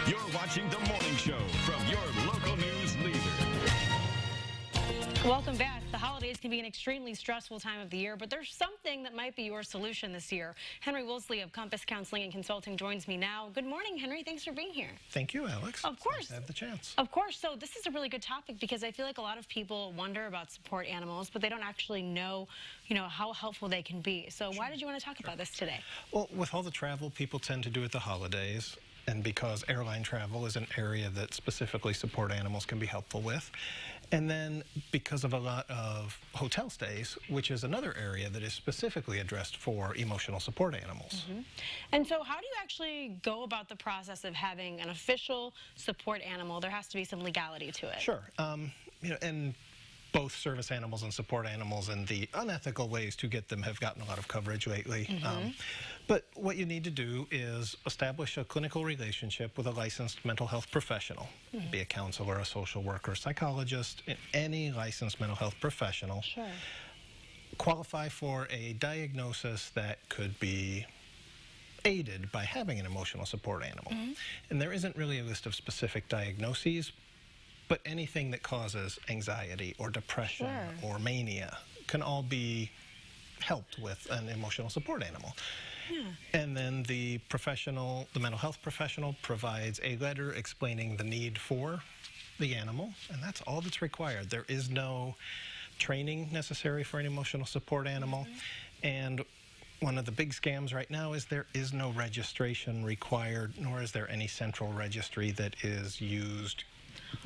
You're watching The Morning Show from your local news leader. Welcome back. The holidays can be an extremely stressful time of the year, but there's something that might be your solution this year. Henry Woolsey of Compass Counseling and Consulting joins me now. Good morning, Henry. Thanks for being here. Thank you, Alex. Of course. Nice to have the chance. Of course. So this is a really good topic because I feel like a lot of people wonder about support animals, but they don't actually know, how helpful they can be. So why did you want to talk about this today? Well, with all the travel people tend to do at the holidays, and because airline travel is an area that specifically support animals can be helpful with, and then because of a lot of hotel stays, which is another area that is specifically addressed for emotional support animals. And so how do you actually go about the process of having an official support animal? There has to be some legality to it. Sure. And both service animals and support animals and the unethical ways to get them have gotten a lot of coverage lately. But what you need to do is establish a clinical relationship with a licensed mental health professional, be a counselor, a social worker, psychologist, any licensed mental health professional. Sure. Qualify for a diagnosis that could be aided by having an emotional support animal. And there isn't really a list of specific diagnoses, but anything that causes anxiety or depression or mania can all be helped with an emotional support animal. And then the mental health professional provides a letter explaining the need for the animal, and that's all that's required. There is no training necessary for an emotional support animal. And one of the big scams right now is there is no registration required, nor is there any central registry that is used.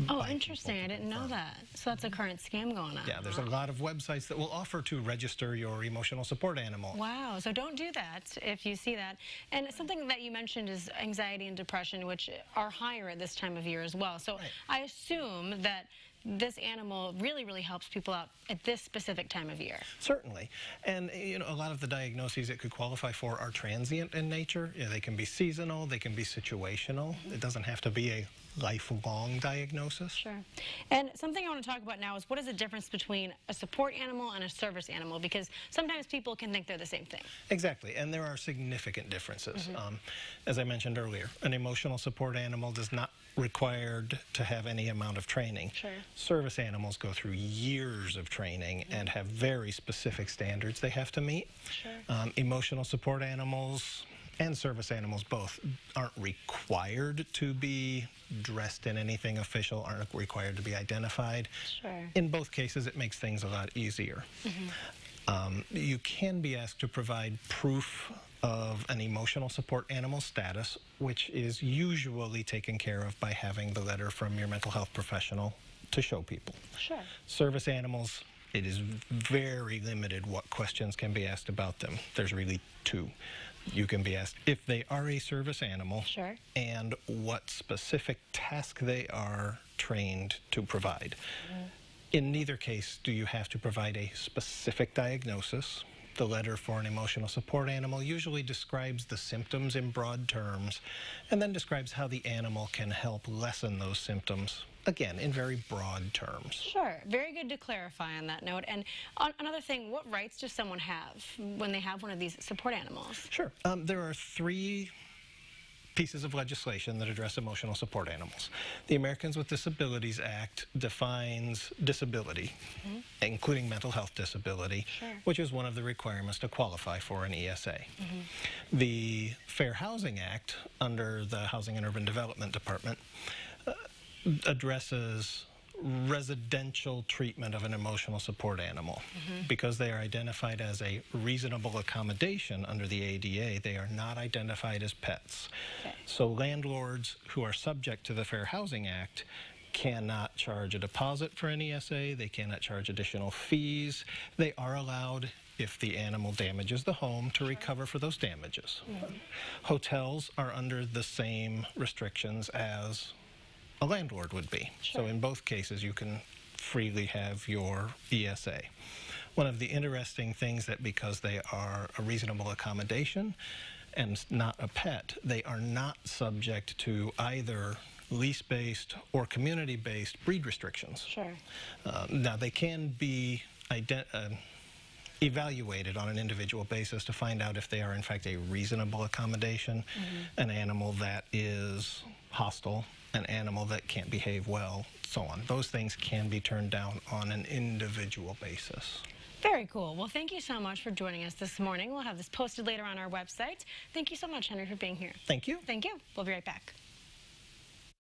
Oh, interesting. I didn't know that. So that's a current scam going on. Yeah, there's a lot of websites that will offer to register your emotional support animal. Wow. So don't do that if you see that. And something that you mentioned is anxiety and depression, which are higher at this time of year as well. So I assume that this animal really, really helps people out at this specific time of year. Certainly. And, a lot of the diagnoses it could qualify for are transient in nature. They can be seasonal, they can be situational. It doesn't have to be a lifelong diagnosis. Sure. And something I want to talk about now is what is the difference between a support animal and a service animal? Because sometimes people can think they're the same thing. Exactly. And there are significant differences. As I mentioned earlier, an emotional support animal does not required to have any amount of training. Sure. Service animals go through years of training and have very specific standards they have to meet. Sure. Emotional support animals and service animals both aren't required to be dressed in anything official, aren't required to be identified. Sure. In both cases, it makes things a lot easier. You can be asked to provide proof of an emotional support animal status, which is usually taken care of by having the letter from your mental health professional to show people. Sure. Service animals, it is very limited what questions can be asked about them. There's really two. You can be asked if they are a service animal. Sure. And what specific task they are trained to provide. In neither case do you have to provide a specific diagnosis. The letter for an emotional support animal usually describes the symptoms in broad terms and then describes how the animal can help lessen those symptoms, again, in very broad terms. Sure. Very good to clarify on that note. And another thing, what rights does someone have when they have one of these support animals? Sure. There are three pieces of legislation that address emotional support animals. The Americans with Disabilities Act defines disability, including mental health disability, which is one of the requirements to qualify for an ESA. The Fair Housing Act, under the Housing and Urban Development Department, addresses residential treatment of an emotional support animal. Because they are identified as a reasonable accommodation under the ADA, they are not identified as pets. So landlords who are subject to the Fair Housing Act cannot charge a deposit for an ESA, they cannot charge additional fees. They are allowed, if the animal damages the home, to recover for those damages. Hotels are under the same restrictions as a landlord would be. So in both cases, you can freely have your ESA. One of the interesting things that because they are a reasonable accommodation and not a pet, they are not subject to either lease-based or community-based breed restrictions. Sure. Now, they can be evaluated on an individual basis to find out if they are in fact a reasonable accommodation, an animal that is hostile, an animal that can't behave well, so on. Those things can be turned down on an individual basis. Very cool. Well, thank you so much for joining us this morning. We'll have this posted later on our website. Thank you so much, Henry, for being here. Thank you. Thank you. We'll be right back.